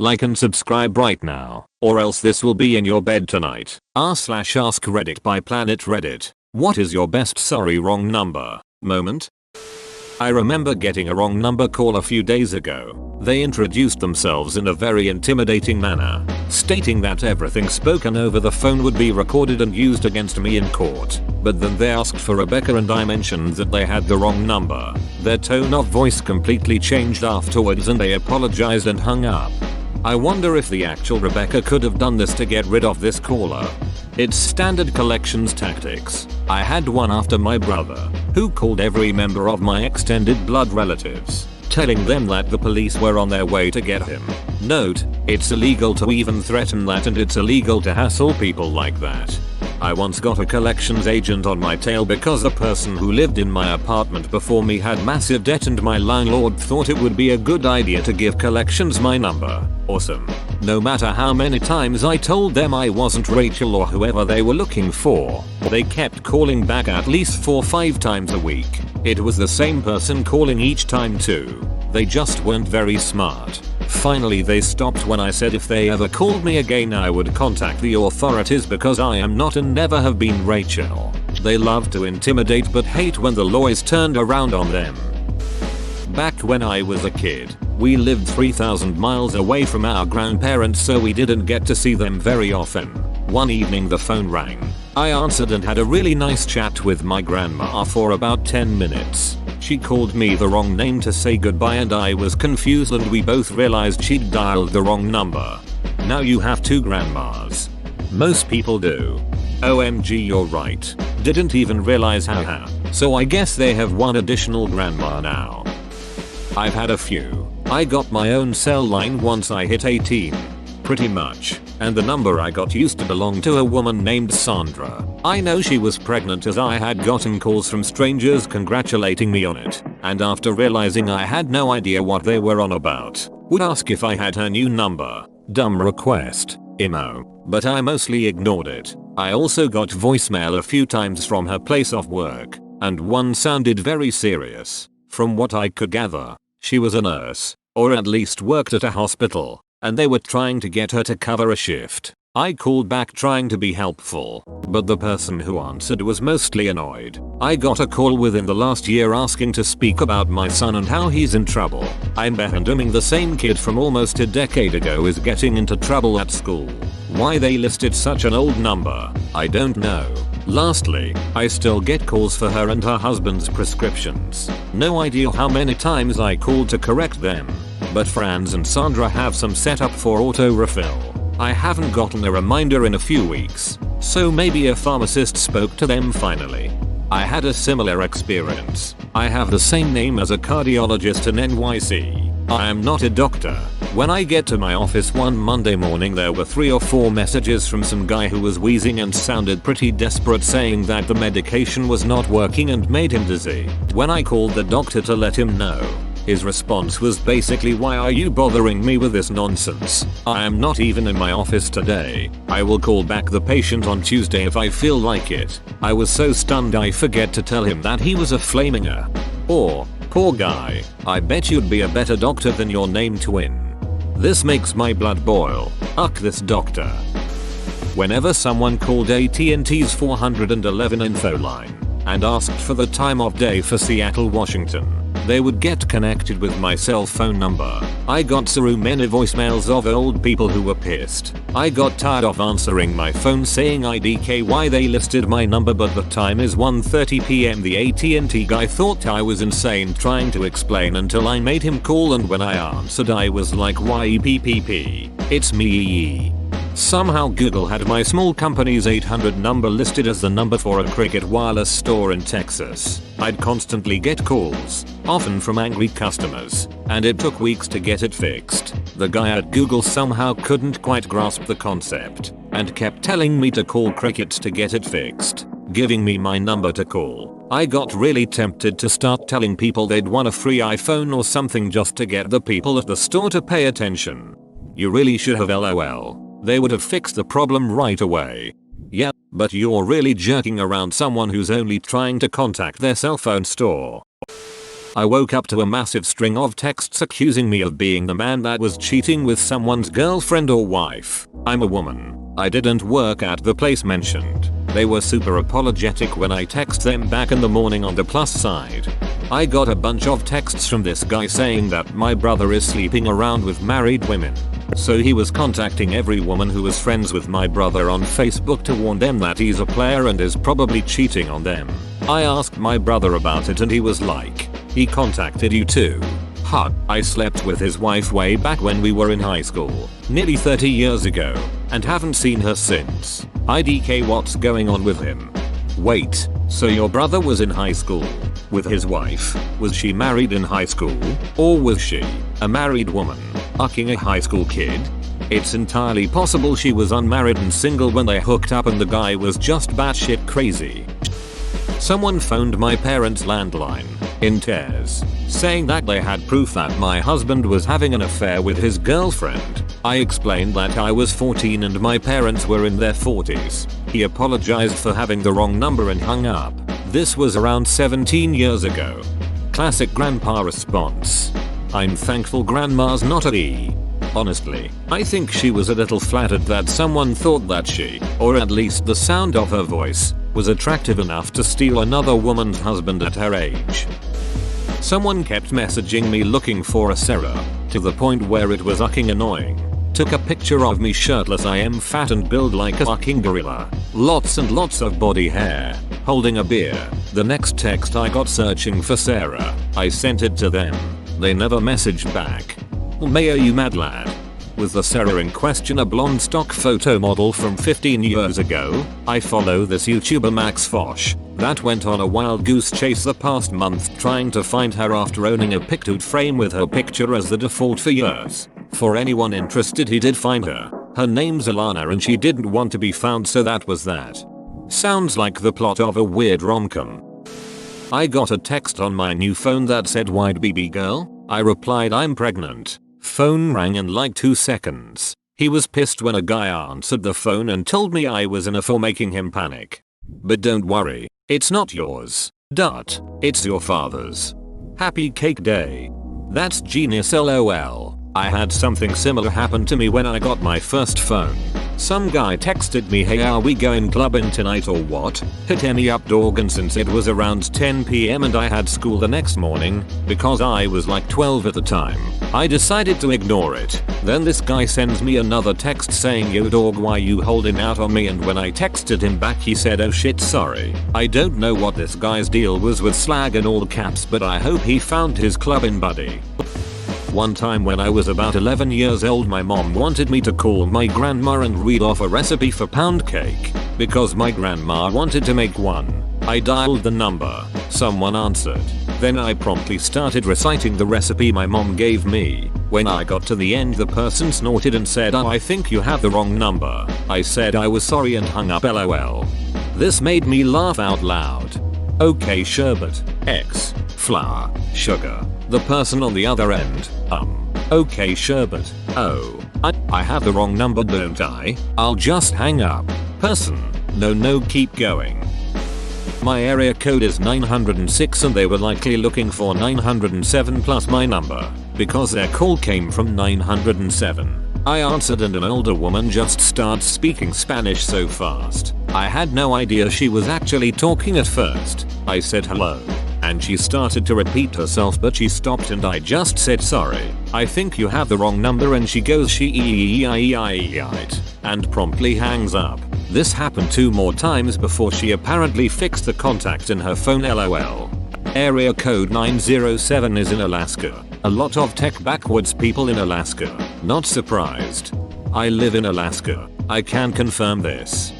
Like and subscribe right now, or else this will be in your bed tonight. r/ask Reddit by Planet Reddit. What is your best sorry wrong number moment? I remember getting a wrong number call a few days ago. They introduced themselves in a very intimidating manner, stating that everything spoken over the phone would be recorded and used against me in court. But then they asked for Rebecca and I mentioned that they had the wrong number. Their tone of voice completely changed afterwards and they apologized and hung up. I wonder if the actual Rebecca could have done this to get rid of this caller. It's standard collections tactics. I had one after my brother, who called every member of my extended blood relatives, telling them that the police were on their way to get him. Note, it's illegal to even threaten that and it's illegal to hassle people like that. I once got a collections agent on my tail because a person who lived in my apartment before me had massive debt and my landlord thought it would be a good idea to give collections my number. Awesome. No matter how many times I told them I wasn't Rachel or whoever they were looking for, they kept calling back at least 4-5 times a week. It was the same person calling each time too. They just weren't very smart. Finally they stopped when I said if they ever called me again I would contact the authorities because I am not and never have been Rachel. They love to intimidate but hate when the law is turned around on them. Back when I was a kid, we lived 3,000 miles away from our grandparents so we didn't get to see them very often. One evening the phone rang. I answered and had a really nice chat with my grandma for about 10 minutes. She called me the wrong name to say goodbye and I was confused and we both realized she'd dialed the wrong number. Now you have two grandmas. Most people do. OMG, you're right. Didn't even realize how. So I guess they have one additional grandma now. I've had a few. I got my own cell line once I hit 18. Pretty much. And the number I got used to belong to a woman named Sandra. I know she was pregnant as I had gotten calls from strangers congratulating me on it. And after realizing I had no idea what they were on about, would ask if I had her new number. Dumb request. Emo. But I mostly ignored it. I also got voicemail a few times from her place of work. And one sounded very serious. From what I could gather, she was a nurse. Or at least worked at a hospital. And they were trying to get her to cover a shift. I called back trying to be helpful, but the person who answered was mostly annoyed. I got a call within the last year asking to speak about my son and how he's in trouble. I'm assuming the same kid from almost a decade ago is getting into trouble at school. Why they listed such an old number, I don't know. Lastly, I still get calls for her and her husband's prescriptions. No idea how many times I called to correct them. But Franz and Sandra have some set up for auto refill. I haven't gotten a reminder in a few weeks, so maybe a pharmacist spoke to them finally. I had a similar experience. I have the same name as a cardiologist in NYC. I am not a doctor. When I get to my office one Monday morning there were 3 or 4 messages from some guy who was wheezing and sounded pretty desperate saying that the medication was not working and made him dizzy. When I called the doctor to let him know, his response was basically, why are you bothering me with this nonsense? I am not even in my office today. I will call back the patient on Tuesday if I feel like it. I was so stunned I forget to tell him that he was a flaminger. Or, poor guy, I bet you'd be a better doctor than your name twin. This makes my blood boil. Uck this doctor. Whenever someone called AT&T's 411 info line and asked for the time of day for Seattle, Washington, they would get connected with my cell phone number. I got so many voicemails of old people who were pissed. I got tired of answering my phone saying IDK why they listed my number but the time is 1:30 PM. The AT&T guy thought I was insane trying to explain until I made him call and when I answered I was like YEPPP. It's me. Somehow Google had my small company's 800 number listed as the number for a Cricket Wireless store in Texas. I'd constantly get calls, often from angry customers, and it took weeks to get it fixed. The guy at Google somehow couldn't quite grasp the concept, and kept telling me to call Cricket to get it fixed, giving me my number to call. I got really tempted to start telling people they'd won a free iPhone or something just to get the people at the store to pay attention. You really should have LOL. They would have fixed the problem right away. Yeah, but you're really jerking around someone who's only trying to contact their cell phone store. I woke up to a massive string of texts accusing me of being the man that was cheating with someone's girlfriend or wife. I'm a woman. I didn't work at the place mentioned. They were super apologetic when I text them back in the morning on the plus side. I got a bunch of texts from this guy saying that my brother is sleeping around with married women. So he was contacting every woman who was friends with my brother on Facebook to warn them that he's a player and is probably cheating on them. I asked my brother about it and he was like, he contacted you too. Huh. I slept with his wife way back when we were in high school, nearly 30 years ago, and haven't seen her since. IDK, what's going on with him? Wait, so your brother was in high school with his wife? Was she married in high school? Or was she a married woman fucking a high school kid? It's entirely possible she was unmarried and single when they hooked up and the guy was just batshit crazy. Someone phoned my parents' landline in tears, saying that they had proof that my husband was having an affair with his girlfriend. I explained that I was 14 and my parents were in their 40s. He apologized for having the wrong number and hung up. This was around 17 years ago. Classic grandpa response. I'm thankful grandma's not a E. Honestly, I think she was a little flattered that someone thought that she, or at least the sound of her voice, was attractive enough to steal another woman's husband at her age. Someone kept messaging me looking for a Sarah, to the point where it was fucking annoying. Took a picture of me shirtless, I am fat and build like a fucking gorilla. Lots and lots of body hair. Holding a beer. The next text I got searching for Sarah. I sent it to them. They never messaged back. Mayor, you mad lad? Was the Sarah in question a blonde stock photo model from 15 years ago? I follow this YouTuber Max Fosh that went on a wild goose chase the past month trying to find her after owning a Pictoed frame with her picture as the default for years. For anyone interested, he did find her. Her name's Alana and she didn't want to be found, so that was that. Sounds like the plot of a weird rom-com. I got a text on my new phone that said, "Wide BB girl?" I replied, "I'm pregnant." Phone rang in like 2 seconds. He was pissed when a guy answered the phone and told me I was enough for making him panic. But don't worry, it's not yours. It's your father's. Happy cake day. That's genius, lol. I had something similar happen to me when I got my first phone. Some guy texted me, "Hey, are we going clubbing tonight or what?" Hit me up dog, and since it was around 10 PM and I had school the next morning, because I was like 12 at the time, I decided to ignore it. Then this guy sends me another text saying, "Yo dog, why you holding out on me?" And when I texted him back he said, "Oh shit, sorry." I don't know what this guy's deal was with slag in all caps, but I hope he found his clubbing buddy. One time when I was about 11 years old, my mom wanted me to call my grandma and read off a recipe for pound cake, because my grandma wanted to make one. I dialed the number. Someone answered. Then I promptly started reciting the recipe my mom gave me. When I got to the end, the person snorted and said, "Oh, I think you have the wrong number." I said I was sorry and hung up, lol. This made me laugh out loud. Okay, sherbet, X, flour, sugar. The person on the other end, okay sherbet, oh, I have the wrong number don't I? I'll just hang up. Person, no keep going. My area code is 906 and they were likely looking for 907 plus my number, because their call came from 907. I answered and an older woman just starts speaking Spanish so fast. I had no idea she was actually talking at first. I said hello. And she started to repeat herself, but she stopped and I just said, "Sorry, I think you have the wrong number," and she goes and promptly hangs up. This happened 2 more times before she apparently fixed the contact in her phone, lol. Area code 907 is in Alaska. A lot of tech backwards people in Alaska. Not surprised. I live in Alaska. I can confirm this.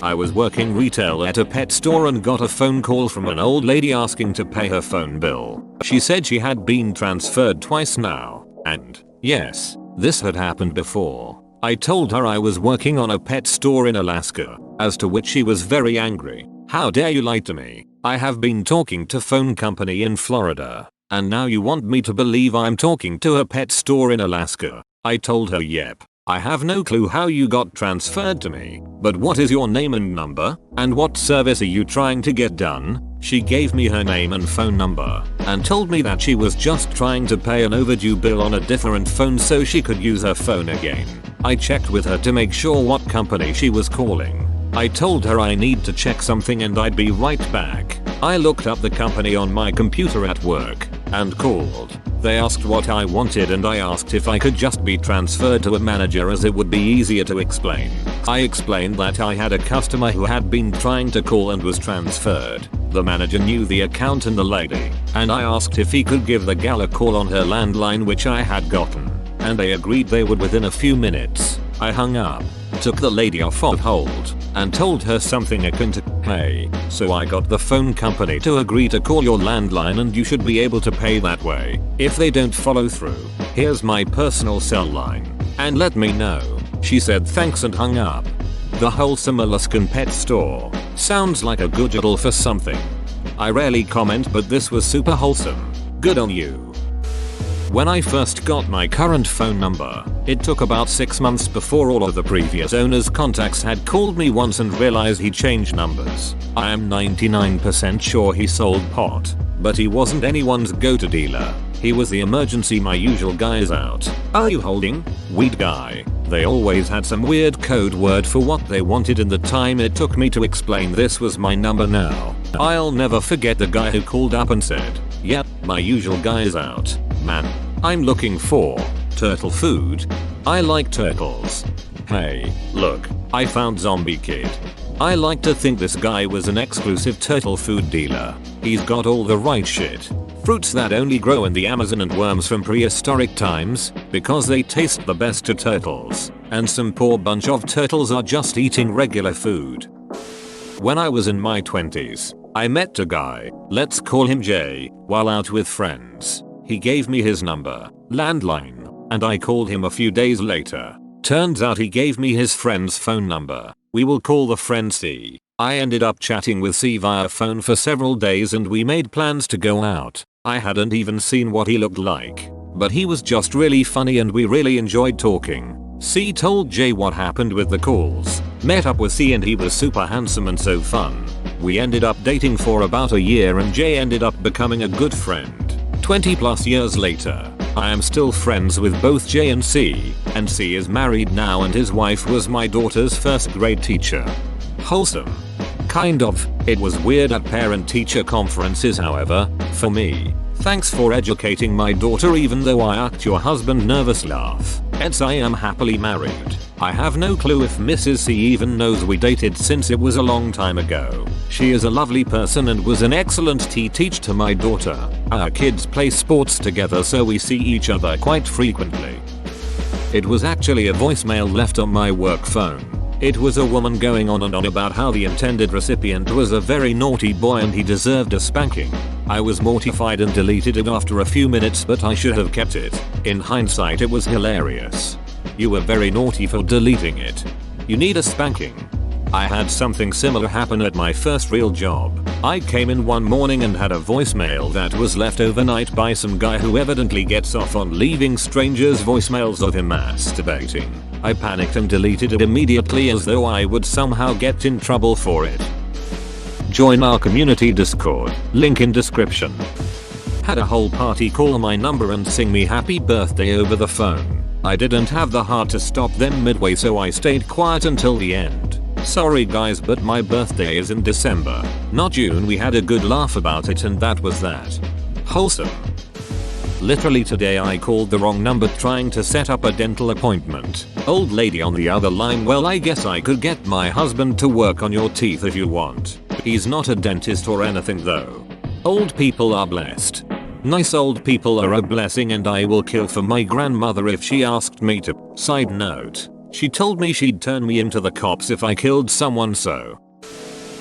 I was working retail at a pet store and got a phone call from an old lady asking to pay her phone bill. She said she had been transferred twice now, and yes, this had happened before. I told her I was working on a pet store in Alaska, as to which she was very angry. "How dare you lie to me? I have been talking to phone company in Florida, and now you want me to believe I'm talking to a pet store in Alaska." I told her, "Yep. I have no clue how you got transferred to me, but what is your name and number, and what service are you trying to get done?" She gave me her name and phone number and told me that she was just trying to pay an overdue bill on a different phone so she could use her phone again. I checked with her to make sure what company she was calling. I told her I need to check something and I'd be right back. I looked up the company on my computer at work and called. They asked what I wanted and I asked if I could just be transferred to a manager as it would be easier to explain. I explained that I had a customer who had been trying to call and was transferred. The manager knew the account and the lady, and I asked if he could give the gal a call on her landline, which I had gotten, and they agreed they would within a few minutes. I hung up, took the lady off on hold, and told her something akin to, "Hey, so I got the phone company to agree to call your landline and you should be able to pay that way. If they don't follow through, here's my personal cell line, and let me know." She said thanks and hung up. The Wholesome Alaskan Pet Store sounds like a good title for something. I rarely comment, but this was super wholesome. Good on you. When I first got my current phone number, it took about 6 months before all of the previous owner's contacts had called me once and realized he changed numbers. I am 99% sure he sold pot, but he wasn't anyone's go-to dealer. He was the emergency "my usual guy is out. Are you holding? Weed guy." They always had some weird code word for what they wanted, and the time it took me to explain this was my number now. I'll never forget the guy who called up and said, "Yep, my usual guy is out. Man, I'm looking for turtle food. I like turtles. Hey, look, I found Zombie Kid." I like to think this guy was an exclusive turtle food dealer. He's got all the right shit. Fruits that only grow in the Amazon and worms from prehistoric times, because they taste the best to turtles, and some poor bunch of turtles are just eating regular food. When I was in my 20s, I met a guy, let's call him Jay, while out with friends. He gave me his number, landline, and I called him a few days later. Turns out he gave me his friend's phone number. We will call the friend C. I ended up chatting with C via phone for several days and we made plans to go out. I hadn't even seen what he looked like, but he was just really funny and we really enjoyed talking. C told Jay what happened with the calls. Met up with C and he was super handsome and so fun. We ended up dating for about a year and Jay ended up becoming a good friend. 20 plus years later, I am still friends with both Jay and C is married now and his wife was my daughter's first grade teacher. Wholesome. Kind of. It was weird at parent-teacher conferences, however, for me. Thanks for educating my daughter even though I act your husband nervous laugh. Hence I am happily married. I have no clue if Mrs. C even knows we dated since it was a long time ago. She is a lovely person and was an excellent teacher to my daughter. Our kids play sports together so we see each other quite frequently. It was actually a voicemail left on my work phone. It was a woman going on and on about how the intended recipient was a very naughty boy and he deserved a spanking. I was mortified and deleted it after a few minutes, but I should have kept it. In hindsight it was hilarious. You were very naughty for deleting it. You need a spanking. I had something similar happen at my first real job. I came in one morning and had a voicemail that was left overnight by some guy who evidently gets off on leaving strangers voicemails of him masturbating. I panicked and deleted it immediately as though I would somehow get in trouble for it. Join our community Discord, link in description. Had a whole party call my number and sing me happy birthday over the phone. I didn't have the heart to stop them midway so I stayed quiet until the end. Sorry guys, but my birthday is in December, not June. We had a good laugh about it and that was that. Wholesome. Literally today I called the wrong number trying to set up a dental appointment. Old lady on the other line, well I guess I could get my husband to work on your teeth if you want. He's not a dentist or anything though. Old people are blessed. Nice old people are a blessing and I will kill for my grandmother if she asked me to. Side note. She told me she'd turn me into the cops if I killed someone, so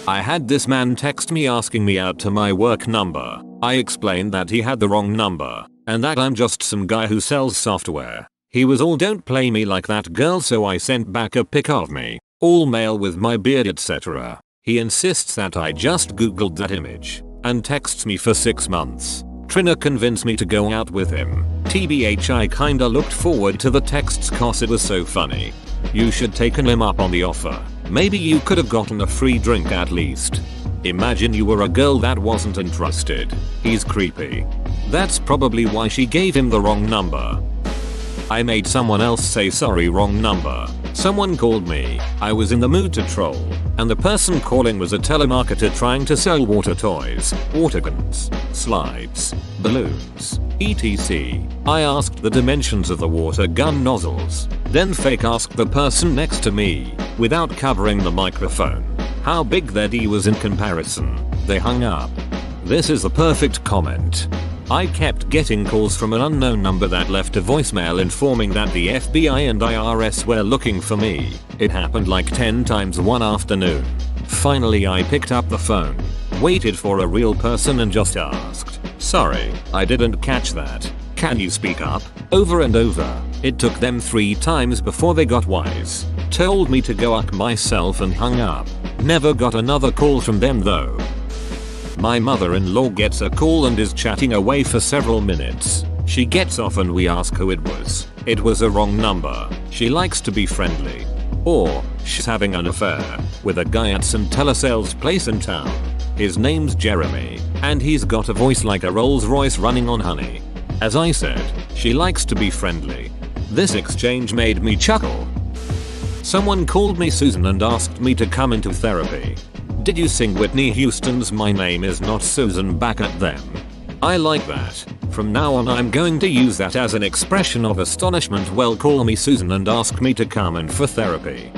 I had this man text me asking me out to my work number. I explained that he had the wrong number and that I'm just some guy who sells software. He was all "don't play me like that girl," so I sent back a pic of me, all male with my beard etc. He insists that I just googled that image and texts me for 6 months. Trina convinced me to go out with him. TBH, I kinda looked forward to the texts cause it was so funny. You should taken him up on the offer. Maybe you could have gotten a free drink at least. Imagine you were a girl that wasn't interested. He's creepy. That's probably why she gave him the wrong number. I made someone else say sorry, wrong number. Someone called me. I was in the mood to troll, and the person calling was a telemarketer trying to sell water toys, water guns, slides, balloons, etc. I asked the dimensions of the water gun nozzles, then fake asked the person next to me, without covering the microphone, how big their D was in comparison. They hung up. This is the perfect comment. I kept getting calls from an unknown number that left a voicemail informing that the FBI and IRS were looking for me. It happened like 10 times one afternoon. Finally I picked up the phone, waited for a real person and just asked, "Sorry, I didn't catch that. Can you speak up?" Over and over. It took them 3 times before they got wise. Told me to go up myself and hung up. Never got another call from them though. My mother-in-law gets a call and is chatting away for several minutes. She gets off and we ask who it was. It was a wrong number. She likes to be friendly. Or, she's having an affair with a guy at some telesales place in town. His name's Jeremy, and he's got a voice like a Rolls Royce running on honey. As I said, she likes to be friendly. This exchange made me chuckle. Someone called me Susan and asked me to come into therapy. Did you sing Whitney Houston's "My Name Is Not Susan" back at them? I like that. From now on I'm going to use that as an expression of astonishment. Well, call me Susan and ask me to come in for therapy.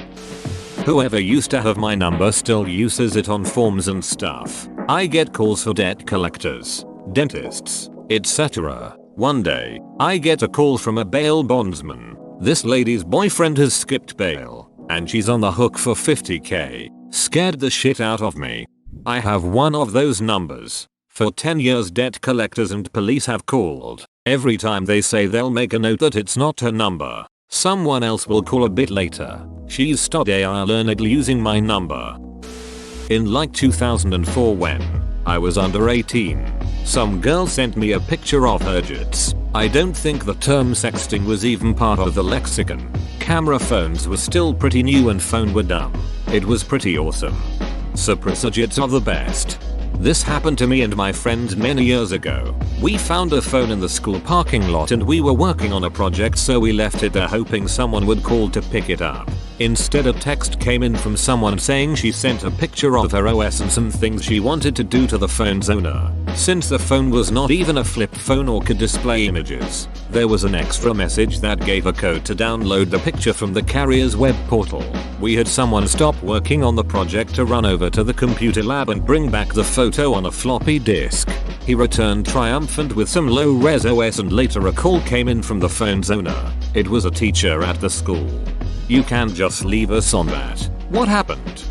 Whoever used to have my number still uses it on forms and stuff. I get calls for debt collectors, dentists, etc. One day, I get a call from a bail bondsman. This lady's boyfriend has skipped bail, and she's on the hook for $50,000. Scared the shit out of me. I have one of those numbers. For 10 years debt collectors and police have called. Every time they say they'll make a note that it's not her number. Someone else will call a bit later. She's stopped learnedly using my number. In like 2004 when I was under 18, some girl sent me a picture of her jits. I don't think the term sexting was even part of the lexicon. Camera phones were still pretty new and phone were dumb. It was pretty awesome. Jits are the best. This happened to me and my friend many years ago. We found a phone in the school parking lot and we were working on a project, so we left it there hoping someone would call to pick it up. Instead, a text came in from someone saying she sent a picture of her OS and some things she wanted to do to the phone's owner. Since the phone was not even a flip phone or could display images, there was an extra message that gave a code to download the picture from the carrier's web portal. We had someone stop working on the project to run over to the computer lab and bring back the photo on a floppy disk. He returned triumphant with some low-res OS, and later a call came in from the phone's owner. It was a teacher at the school. You can't just leave us on that. What happened?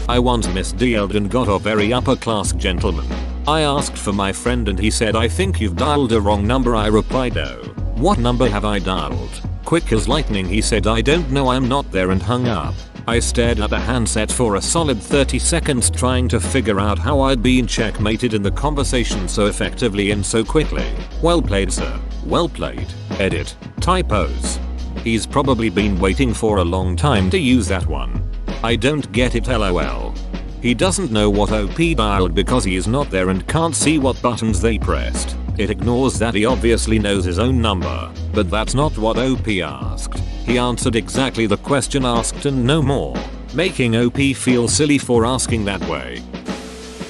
I once misdialed and got a very upper class gentleman. I asked for my friend and he said, "I think you've dialed a wrong number." I replied, "Oh, what number have I dialed?" Quick as lightning he said, "I don't know, I'm not there," and hung up. I stared at the handset for a solid 30 seconds trying to figure out how I'd been checkmated in the conversation so effectively and so quickly. Well played, sir. Well played. Edit. Typos. He's probably been waiting for a long time to use that one. I don't get it, lol. He doesn't know what OP dialed because he is not there and can't see what buttons they pressed. It ignores that he obviously knows his own number, but that's not what OP asked. He answered exactly the question asked and no more, making OP feel silly for asking that way.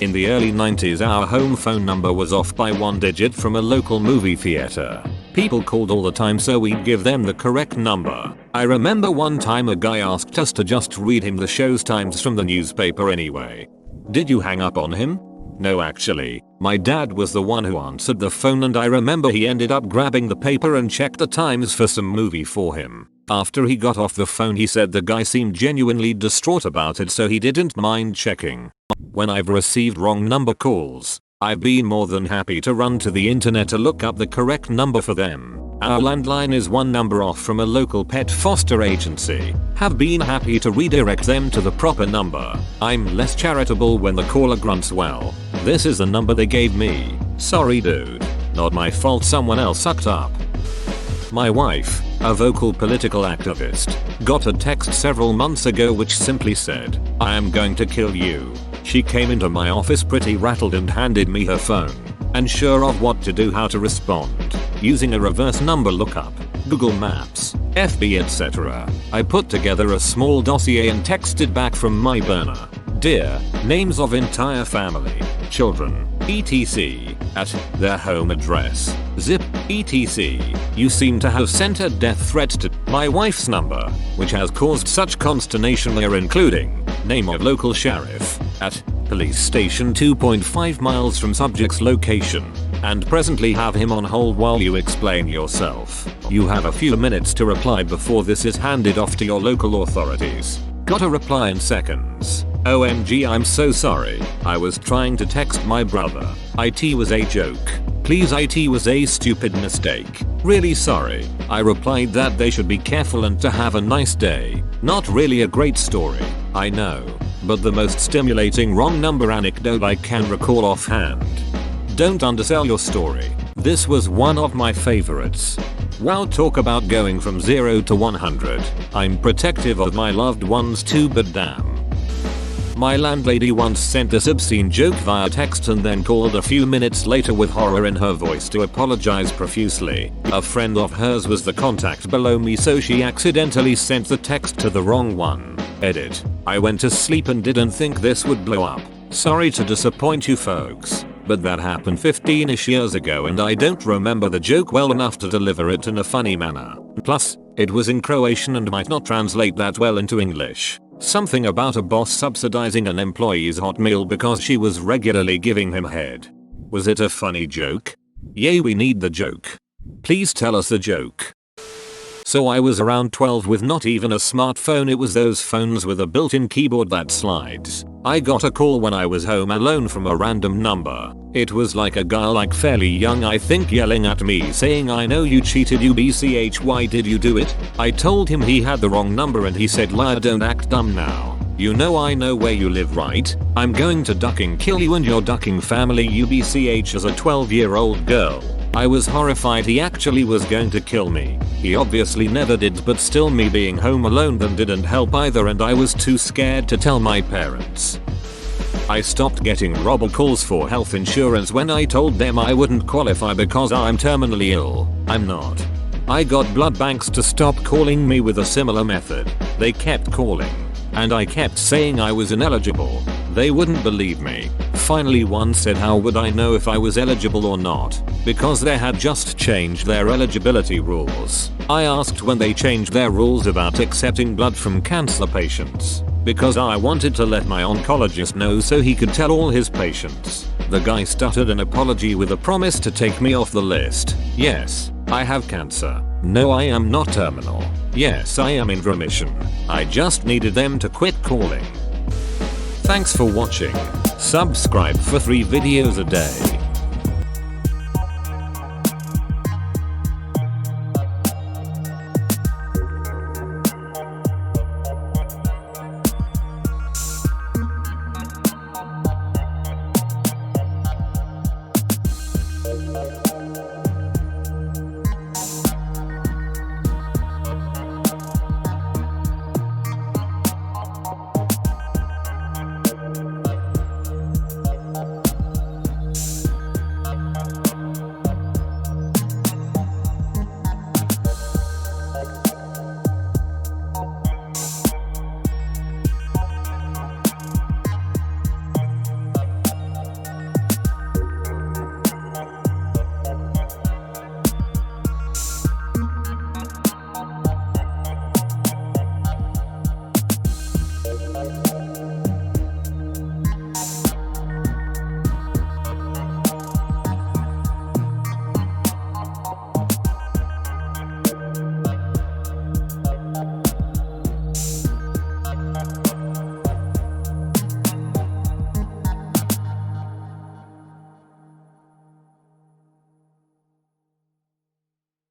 In the early 90s our home phone number was off by 1 digit from a local movie theater. People called all the time, so we'd give them the correct number. I remember one time a guy asked us to just read him the show's times from the newspaper anyway. Did you hang up on him? No, actually. My dad was the one who answered the phone, and I remember he ended up grabbing the paper and checked the times for some movie for him. After he got off the phone he said the guy seemed genuinely distraught about it, so he didn't mind checking. When I've received wrong number calls, I've been more than happy to run to the internet to look up the correct number for them. Our landline is one number off from a local pet foster agency. Have been happy to redirect them to the proper number. I'm less charitable when the caller grunts, "Well, this is the number they gave me. Sorry dude. Not my fault, someone else sucked up." My wife, a vocal political activist, got a text several months ago which simply said, "I am going to kill you." She came into my office pretty rattled and handed me her phone. Unsure of what to do, how to respond. Using a reverse number lookup, Google Maps, FB etc. I put together a small dossier and texted back from my burner. Dear, names of entire family, children, etc. at their home address, zip, etc. You seem to have sent a death threat to my wife's number, which has caused such consternation there, including name of local sheriff at police station 2.5 miles from subject's location, and presently have him on hold while you explain yourself. You have a few minutes to reply before this is handed off to your local authorities. Got a reply in seconds. OMG, I'm so sorry. I was trying to text my brother. IT was a joke. Please, IT was a stupid mistake. Really sorry. I replied that they should be careful and to have a nice day. Not really a great story, I know, but the most stimulating wrong number anecdote I can recall offhand. Don't undersell your story. This was one of my favorites. Wow, talk about going from 0 to 100. I'm protective of my loved ones too, but damn. My landlady once sent this obscene joke via text and then called a few minutes later with horror in her voice to apologize profusely. A friend of hers was the contact below me, so she accidentally sent the text to the wrong one. Edit. I went to sleep and didn't think this would blow up. Sorry to disappoint you folks, but that happened 15ish years ago and I don't remember the joke well enough to deliver it in a funny manner. Plus, it was in Croatian and might not translate that well into English. Something about a boss subsidizing an employee's hot meal because she was regularly giving him head. Was it a funny joke? Yay, we need the joke. Please tell us the joke. So I was around 12 with not even a smartphone. It was those phones with a built-in keyboard that slides. I got a call when I was home alone from a random number. It was like a guy, like fairly young I think, yelling at me saying, I know you cheated, you BCH, why did you do it? I told him he had the wrong number and he said, liar, don't act dumb now. You know I know where you live, right? I'm going to ducking kill you and your ducking family, you BCH, as a 12-year-old girl. I was horrified he actually was going to kill me. He obviously never did, but still, me being home alone then didn't help either, and I was too scared to tell my parents. I stopped getting robocalls for health insurance when I told them I wouldn't qualify because I'm terminally ill. I'm not. I got blood banks to stop calling me with a similar method. They kept calling, and I kept saying I was ineligible. They wouldn't believe me. Finally one said, how would I know if I was eligible or not? Because they had just changed their eligibility rules. I asked when they changed their rules about accepting blood from cancer patients, because I wanted to let my oncologist know so he could tell all his patients. The guy stuttered an apology with a promise to take me off the list. Yes, I have cancer. No, I am not terminal. Yes, I am in remission. I just needed them to quit calling. Thanks for watching. Subscribe for 3 videos a day.